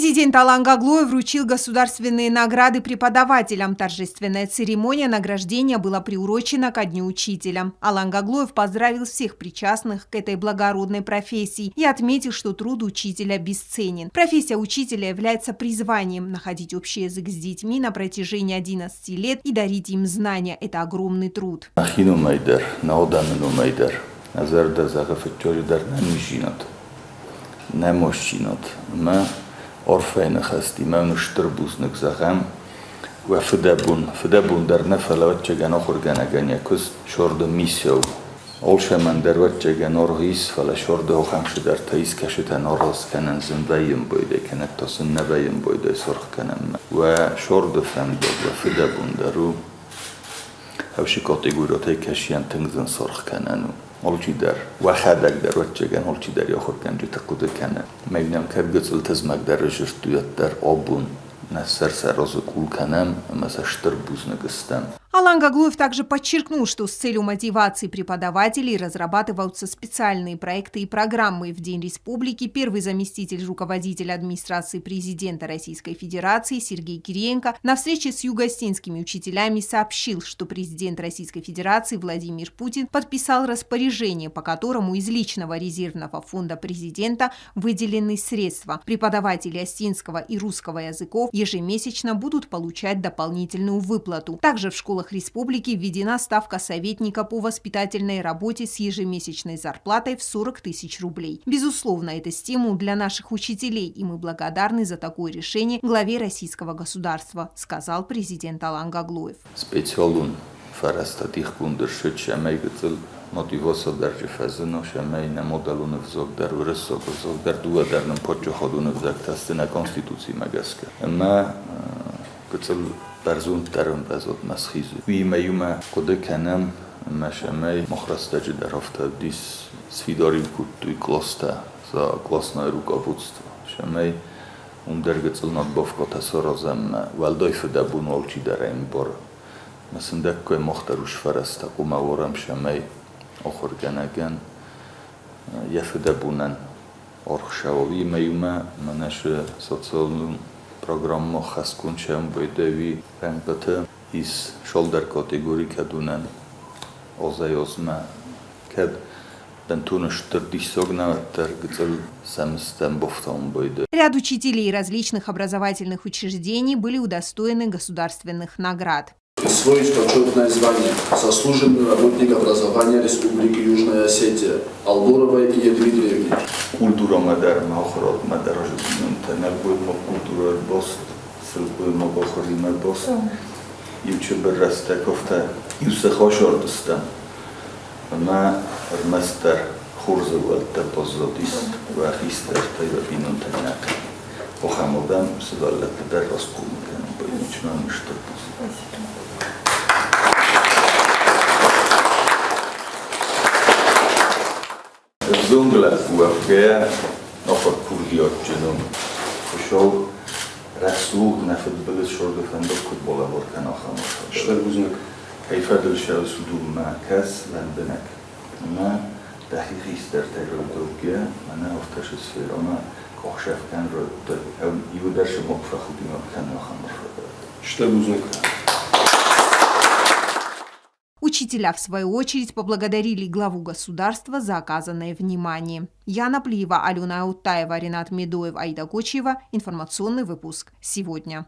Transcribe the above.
Президент Алан Гаглоев вручил государственные награды преподавателям. Торжественная церемония награждения была приурочена ко Дню учителя. Алан Гаглоев поздравил всех причастных к этой благородной профессии и отметил, что труд учителя бесценен. Профессия учителя является призванием. Находить общий язык с детьми на протяжении 11 лет и дарить им знания – это огромный труд. Orfejne hasti, mevnu shtrbuznök zachem, و فدبون در نفلات چگان آخر گنگانی کس شورد میسیو. آلش من در وقت چگان آرهیس فلا شورد آخامش در تایس کشت ناراز کنن زنبایم بوده کنه تاسن نبایم بوده سرخ کنم و شورد فند و فدبون درو هوشی کاتگوریات کشیان تنگزن سرخ کنن آلچی در و خدک در وقت چگان آلچی در یا خور کنجی تقود کنه میبینم که گذل تزمک در رجستویت در آبون نسر سراز کول کنم مثلا شتربوزنگ استم. Алан Гаглоев также подчеркнул, что с целью мотивации преподавателей разрабатываются специальные проекты и программы. В День Республики первый заместитель руководителя администрации президента Российской Федерации Сергей Кириенко на встрече с югостинскими учителями сообщил, что президент Российской Федерации Владимир Путин подписал распоряжение, по которому из личного резервного фонда президента выделены средства. Преподаватели остинского и русского языков ежемесячно будут получать дополнительную выплату. Также в школах республики введена ставка советника по воспитательной работе с ежемесячной зарплатой в 40 тысяч рублей. Безусловно, это стимул для наших учителей, и мы благодарны за такое решение главе российского государства, сказал президент Алан Гаглоев. برزون درون بزود مسخیزو. وی میوم کده کنم مشامه مخرستاج در هفته دیس سفیداری کود توی کلاستا زا کلاسنای رو کابودستو. شامه درگت النات بافکات سرازم ولدای فدبون آلچی در این بار. مثلا دکای مختروش فرسته قوموارم شامه آخر گنگن یه فدبونن آرخشاوی میوم منش سوسیالون программа хаскунчам бойдеви пенпата из шолдер категории кадунан озайозма кад дантуныштыр дисогна тергцел самстам бофтом бойде. Ряд учителей различных образовательных учреждений были удостоены государственных наград. Присвоить почетное звание заслуженный работник образования Республики Южная Осетия Албуровой Едвигневне. Культура мадар махрот мадар житнунта будет мог культура бост сылбы мог охрим бост ючебер растаковта юсахошордста на мастер хурзовал тапозодис вахистер тайвинунтанак охамодан сдалат дар раскумка поичман что. Zungla kuafgea nofar kurdiot genum. Fusho rasul nafad bilid shorda fandok futbola vorkan akhamos. Shtarbuznuk. Kayfadil shal sudum ma'kas landanak. Ma تحقیقی در تجربه من افتش سفیرانه کاشف کن رو یو درش مقفه خودی مکن آخر Shtarbuznuk. Учителя, в свою очередь, поблагодарили главу государства за оказанное внимание. Яна Плиева, Алена Аутаева, Ренат Медоев, Аида Кочева. Информационный выпуск сегодня.